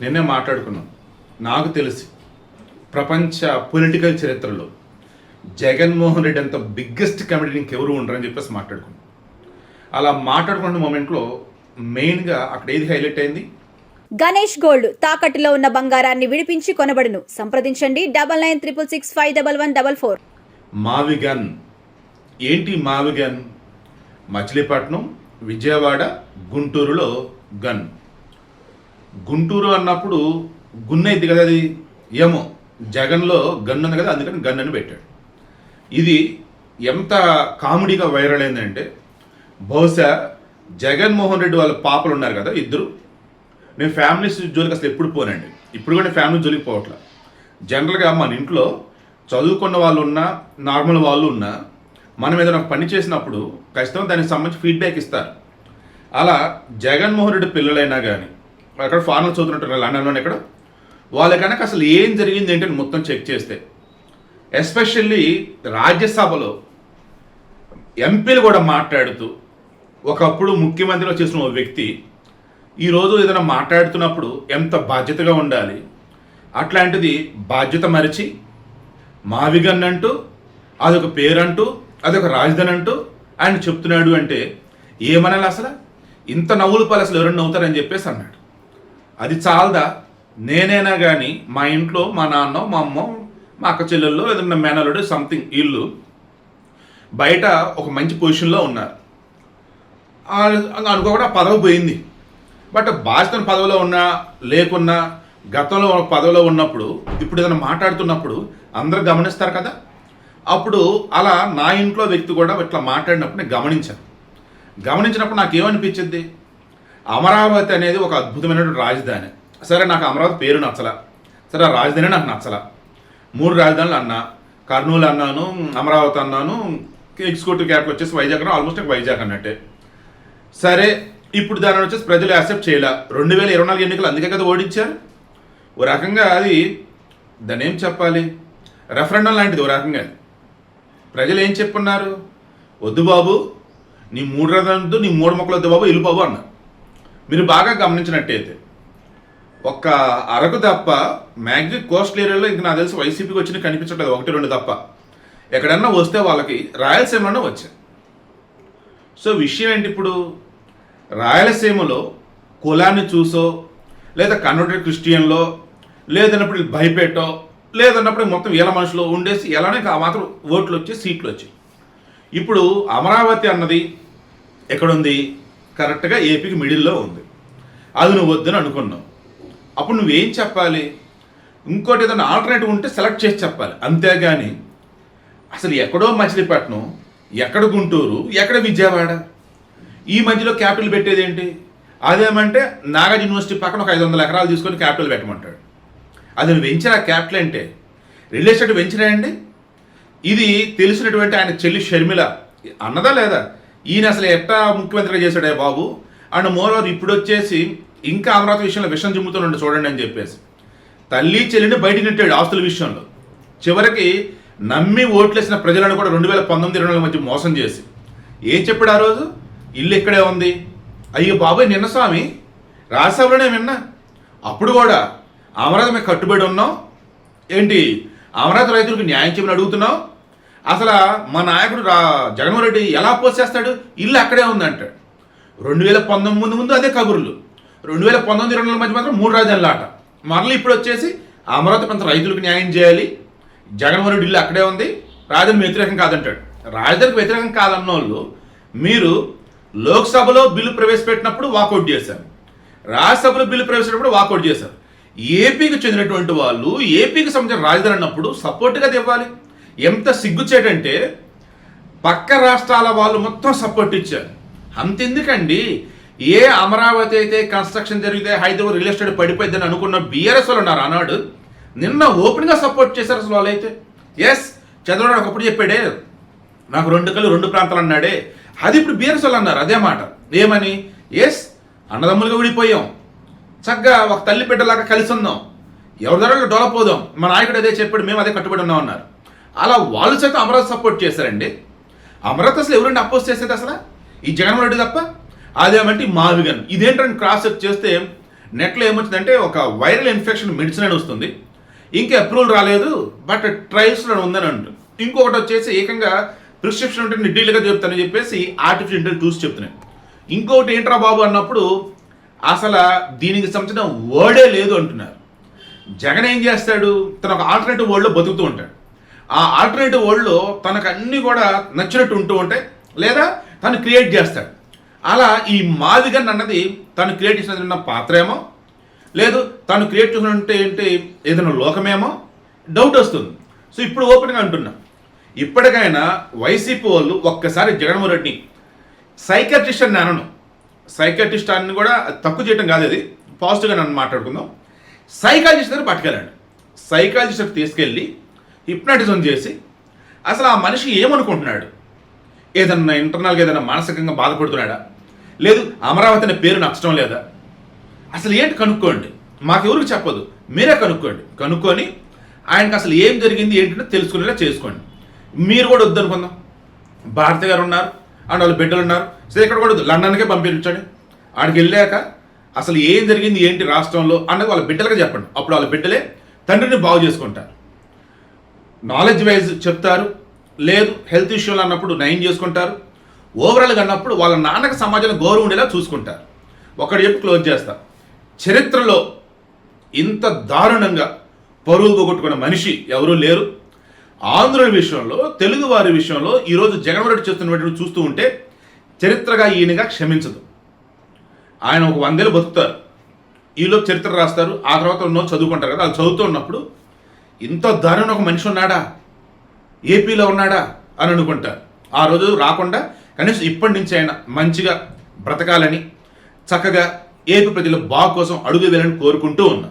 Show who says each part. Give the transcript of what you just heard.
Speaker 1: నిన్నే మాట్లాడుకున్నాం. నాకు తెలిసి ప్రపంచ పొలిటికల్ చరిత్రలో జగన్మోహన్ రెడ్డి అంత బిగ్గెస్ట్ కమెడీ ఇంకెవరు ఉండరని చెప్పేసి మాట్లాడుకున్నాం. అలా మాట్లాడుకున్న మూమెంట్లో మెయిన్గా అక్కడ ఏది హైలైట్ అయింది?
Speaker 2: గణేష్ గోల్డ్ తాకట్టులో ఉన్న బంగారాన్ని విడిపించి కొనబడును. సంప్రదించండి 9966651144.
Speaker 1: మావిగన్. ఏంటి మావిగన్? మచిలీపట్నం, విజయవాడ, గుంటూరులో గన్. గుంటూరు అన్నప్పుడు గున్నైద్ది కదా, అది ఏమో జగన్లో గన్ ఉంది కదా, అందుకని గన్ అని పెట్టాడు. ఇది ఎంత కామెడీగా వైరల్ అయిందంటే, బహుశా జగన్మోహన్ రెడ్డి వాళ్ళ పాపలు ఉన్నారు కదా ఇద్దరు. నేను ఫ్యామిలీస్ జోలికి అసలు ఎప్పుడు పోనండి, ఇప్పుడు కూడా ఫ్యామిలీ జోలికి పోవట్లా. జనరల్గా మన ఇంట్లో చదువుకున్న వాళ్ళు ఉన్నా, నార్మల్ వాళ్ళు ఉన్నా, మనం ఏదైనా పని చేసినప్పుడు ఖచ్చితంగా దానికి సంబంధించి ఫీడ్బ్యాక్ ఇస్తారు. అలా జగన్మోహన్ రెడ్డి పిల్లలైనా కానీ అక్కడ ఫారెన్ చదువుతుంటారు లండన్లోనే, ఇక్కడ వాళ్ళ కనుక అసలు ఏం జరిగింది ఏంటని మొత్తం చెక్ చేస్తే, ఎస్పెషల్లీ రాజ్యసభలో ఎంపీలు కూడా మాట్లాడుతూ ఒకప్పుడు ముఖ్యమంత్రిగా చేసిన ఓ వ్యక్తి ఈరోజు ఏదైనా మాట్లాడుతున్నప్పుడు ఎంత బాధ్యతగా ఉండాలి, అట్లాంటిది బాధ్యత మరిచి మావిగన్ అంటూ అదొక పేరంటూ అదొక రాజధాని అంటూ ఆయన చెప్తున్నాడు అంటే ఏమనాలి? అసలు ఇంత నవ్వులు పాలు అసలు ఎవరైనా నవ్వుతారని చెప్పేసి అన్నాడు. అది చాలదా? నేనైనా కానీ మా ఇంట్లో మా నాన్న, మా అమ్మ, మా అక్క చెల్లెల్లో ఏదన్నా మేనలుడు సంథింగ్ వీళ్ళు బయట ఒక మంచి పొజిషన్లో ఉన్నారు అనుకోకుండా ఆ పదవి పోయింది. బట్ బాధ్యతను పదవిలో ఉన్నా లేకున్నా గతంలో పదవిలో ఉన్నప్పుడు ఇప్పుడు ఏదైనా మాట్లాడుతున్నప్పుడు అందరూ గమనిస్తారు కదా. అప్పుడు అలా నా ఇంట్లో వ్యక్తి కూడా ఇట్లా మాట్లాడినప్పుడు నేను గమనించినప్పుడు నాకేమనిపించింది, అమరావతి అనేది ఒక అద్భుతమైనటువంటి రాజధాని. సరే, నాకు అమరావతి పేరు నచ్చలా, సరే ఆ రాజధాని నాకు నచ్చలా. 3 రాజధానులు అన్నా, కర్నూలు అన్నాను, అమరావతి అన్నాను, ఎగ్జిక్యూటివ్ క్యాపిటల్ వచ్చేసి వైజాగ్, ఆల్మోస్ట్ వైజాగ్ అన్నట్టే. సరే, ఇప్పుడు దాని వచ్చేసి ప్రజలు యాక్సెప్ట్ చేయలే. 2024 ఎన్నికలు అందుకే కదా ఓడించారు. ఓ రకంగా అది దాన్ని ఏం చెప్పాలి, రెఫరెండం లాంటిది. ఓ రకంగా ప్రజలు ఏం చెప్పున్నారు, వద్దు బాబు నీ 3 రాజధానులతో నీ 3 మొక్కలు వద్దు బాబు, ఇల్లు బాబు అన్నారు. మీరు బాగా గమనించినట్టయితే ఒక్క అరకు తప్ప మ్యాక్సిమం కోస్టల్ ఏరియాలో ఇంక నాకు తెలిసి వైసీపీకి వచ్చిన కనిపించట్లేదు, 1-2 తప్ప. ఎక్కడన్నా వస్తే వాళ్ళకి రాయలసీమలోనే వచ్చాయి. సో విషయం ఏంటి, ఇప్పుడు రాయలసీమలో కులాన్ని చూసో లేదా కన్వర్టెడ్ క్రిస్టియన్లో లేదన్నప్పుడు భయపెట్టో లేదన్నప్పుడు మొత్తం వీళ్ళ మనుషులు ఉండేసి ఎలానే మాత్రం ఓట్లు వచ్చి సీట్లు వచ్చాయి. ఇప్పుడు అమరావతి అన్నది ఎక్కడుంది? కరెక్ట్గా ఏపీకి మిడిల్లో ఉంది. అది నువ్వు వద్దని అనుకున్నావు. అప్పుడు నువ్వేం చెప్పాలి? ఇంకోటి ఏదైనా ఆల్టర్నేటివ్ ఉంటే సెలెక్ట్ చేసి చెప్పాలి. అంతేగాని అసలు ఎక్కడో మచిలీపట్నం, ఎక్కడ గుంటూరు, ఎక్కడ విజయవాడ, ఈ మధ్యలో క్యాపిటల్ పెట్టేది ఏంటి? అదేమంటే నాగార్జున యూనివర్సిటీ పక్కన ఒక 500 ఎకరాలు తీసుకొని క్యాపిటల్ పెట్టమంటాడు. అది నువ్వు వెంచరా క్యాపిటల్ అంటే? రియల్ ఎస్టేట్ వెంచరా అండి? ఇది తెలిసినటువంటి ఆయన చెల్లి షర్మిల అన్నదా లేదా, ఈయన అసలు ఎట్టా ముఖ్యమంత్రిగా చేశాడే బాబు అండ్ మోరోవర్ ఇప్పుడు వచ్చేసి ఇంకా అమరావతి విషయంలో విషయం జిమ్ముతుండండి చూడండి అని చెప్పేసి తల్లి చెల్లిని బయట నెట్టాడు ఆస్తుల విషయంలో. చివరికి నమ్మి ఓట్లేసిన ప్రజలను కూడా 2019-2024 మధ్య మోసం చేసి ఏం చెప్పాడు ఆ రోజు? ఇల్లు ఇక్కడే ఉంది. అయ్యో బాబాయ్, నిన్న స్వామి రాజ్యసభలోనే విన్నా, అప్పుడు కూడా అమరావతి మేము కట్టుబడి ఉన్నాం ఏంటి, అమరావతి రైతులకు న్యాయం చేయమని అడుగుతున్నాం. అసలు మా నాయకుడు జగన్మోహన్ రెడ్డి ఎలా పోస్ట్ చేస్తాడు, ఇల్లు అక్కడే ఉందంటాడు. 2019 ముందు అదే కబుర్లు, 2019-2024 మధ్య మాత్రం 3 రాజధానుల ఆట. మరలా ఇప్పుడు వచ్చేసి అమరావతి కొంత రైతులకు న్యాయం చేయాలి, జగన్మోహన్ రెడ్డి ఇల్లు అక్కడే ఉంది, రాజధాని వ్యతిరేకం కాదంటాడు. రాజధానికి వ్యతిరేకం కాదన్న వాళ్ళు మీరు లోక్సభలో బిల్లు ప్రవేశపెట్టినప్పుడు వాకౌట్ చేశారు, రాజ్యసభలో బిల్లు ప్రవేశపెట్టినప్పుడు వాకౌట్ చేశారు. ఏపీకి చెందినటువంటి వాళ్ళు ఏపీకి సంబంధించిన రాజధాని అన్నప్పుడు సపోర్ట్గా ఇవ్వాలి. ఎంత సిగ్గుచేటంటే పక్క రాష్ట్రాల వాళ్ళు మొత్తం సపోర్ట్ ఇచ్చారు. అంతెందుకండి, ఏ అమరావతి అయితే కన్స్ట్రక్షన్ జరిగితే హైదరాబాద్ రియల్ ఎస్టేట్ పడిపోయిందని అనుకున్న బీఆర్ఎస్ వాళ్ళు ఉన్నారు ఆనాడు, నిన్న ఓపెన్గా సపోర్ట్ చేశారు అసలు వాళ్ళైతే. ఎస్, చంద్రబాబు ఒకప్పుడు చెప్పాడే నాకు 2 కళ్ళు 2 ప్రాంతాలు అన్నాడే, అది ఇప్పుడు బీఆర్ఎస్ వాళ్ళు అన్నారు అదే మాట. ఏమని? ఎస్, అన్నదమ్ములుగా విడిపోయాం, చక్కగా ఒక తల్లి బిడ్డలాగా కలిసి ఉందాం, ఎవరి ధరలో డెవలప్ అవుదాం, మా నాయకుడు అదే చెప్పాడు, మేము అదే కట్టుబడి ఉన్నాం అన్నారు. అలా వాళ్ళు సైతం అమరావతి సపోర్ట్ చేశారండి. అమరావతి అసలు ఎవరండి అపోజ్ చేసేది? అసలు ఈ జగన్మోహన్ రెడ్డి తప్ప. అదేమంటే మావిగన్. ఇదేంటని క్రాస్ చెక్ చేస్తే నెట్లో ఏమొచ్చిందంటే ఒక వైరల్ ఇన్ఫెక్షన్ మెడిసిన్ అని వస్తుంది, ఇంకా అప్రూవల్ రాలేదు బట్ ట్రయల్స్లో ఉందని అంటుంది. ఇంకొకటి వచ్చేసి ఏకంగా ప్రిస్క్రిప్షన్ ఉంటే డీటెయిల్గా చెప్తానని చెప్పేసి ఆర్టిఫిషియల్ ఇంటెలిజెన్స్ చూసి చెప్తున్నాను. ఇంకొకటి ఏంట్రా బాబు అన్నప్పుడు అసలు దీనికి సంబంధించిన వర్డే లేదు అంటున్నారు. జగన్ ఏం చేస్తాడు, తన ఒక ఆల్టర్నేటివ్ వరల్డ్లో బతుకుతూ ఉంటాడు. ఆ ఆల్టర్నేటివ్ వరల్డ్లో తనకు అన్నీ కూడా నచ్చినట్టు ఉంటూ ఉంటాయి, లేదా తను క్రియేట్ చేస్తాడు. అలా ఈ మాదిగన్ అన్నది తను క్రియేట్ చేసిన పాత్ర ఏమో, లేదు తను క్రియేట్ చేసినట్టు ఏంటి ఏదైనా లోకమేమో డౌట్ వస్తుంది. సో ఇప్పుడు ఓపెన్గా అంటున్నా, ఇప్పటికైనా వైసీపీ వాళ్ళు ఒక్కసారి జగన్మోహన్ రెడ్డిని సైకాట్రిస్ట్ అని అనను, సైకాట్రిస్ట్ అని కూడా తక్కువ చేయడం కాదు, అది పాజిటివ్గా నన్ను మాట్లాడుకుందాం. సైకాలజిస్ట్ దగ్గర పట్టుకెళ్ళండి, సైకాలజిస్ట్ తీసుకెళ్ళి హిప్నాటిజం చేసి అసలు ఆ మనిషి ఏమనుకుంటున్నాడు, ఏదన్నా ఇంటర్నల్గా ఏదైనా మానసికంగా బాధపడుతున్నాడా, లేదు అమరావతి అనే పేరు నచ్చడం లేదా, అసలు ఏంటి కనుక్కోండి. మాకెవరికి చెప్పదు, మీరే కనుక్కోండి. కనుక్కొని ఆయనకు అసలు ఏం జరిగింది ఏంటంటే తెలుసుకునేలా చేసుకోండి. మీరు కూడా వద్దనుకుందాం, భారతి గారు ఉన్నారు అండ్ వాళ్ళ బిడ్డలు ఉన్నారు, సరే ఇక్కడ కూడా లండన్కే పంపించండి. ఆడికి వెళ్ళాక అసలు ఏం జరిగింది ఏంటి రాష్ట్రంలో అన్నది వాళ్ళ బిడ్డలుగా చెప్పండి. అప్పుడు వాళ్ళ బిడ్డలే తండ్రిని బాగు చేసుకుంటారు, నాలెడ్జ్ వైజ్ చెప్తారు, లేదు హెల్త్ ఇష్యూలు అన్నప్పుడు నయం చేసుకుంటారు, ఓవరాల్గా అన్నప్పుడు వాళ్ళ నాన్నకి సమాజంలో గౌరవం ఉండేలా చూసుకుంటారు. ఒకటి చెప్పి క్లోజ్ చేస్తా, చరిత్రలో ఇంత దారుణంగా పరువులు పోగొట్టుకున్న మనిషి ఎవరూ లేరు. ఆంధ్రుల విషయంలో, తెలుగు వారి విషయంలో ఈరోజు జగన్మోహన్ రెడ్డి చేస్తున్నటువంటి చూస్తూ ఉంటే చరిత్రగా ఈయనగా క్షమించదు. ఆయన ఒక 100 ఏళ్ళు బతుకుతారు, ఈలోపు చరిత్ర రాస్తారు, ఆ తర్వాత ఉన్నో చదువుకుంటారు కదా, వాళ్ళు చదువుతూ ఉన్నప్పుడు ఇంత దారుణ ఒక మనిషి ఉన్నాడా, ఏపీలో ఉన్నాడా అని అనుకుంటారు. ఆ రోజు రాకుండా కనీసం ఇప్పటి నుంచి అయినా మంచిగా బ్రతకాలని, చక్కగా ఏపీ ప్రజల బాగు కోసం అడుగు వేయాలని కోరుకుంటూ ఉన్నా.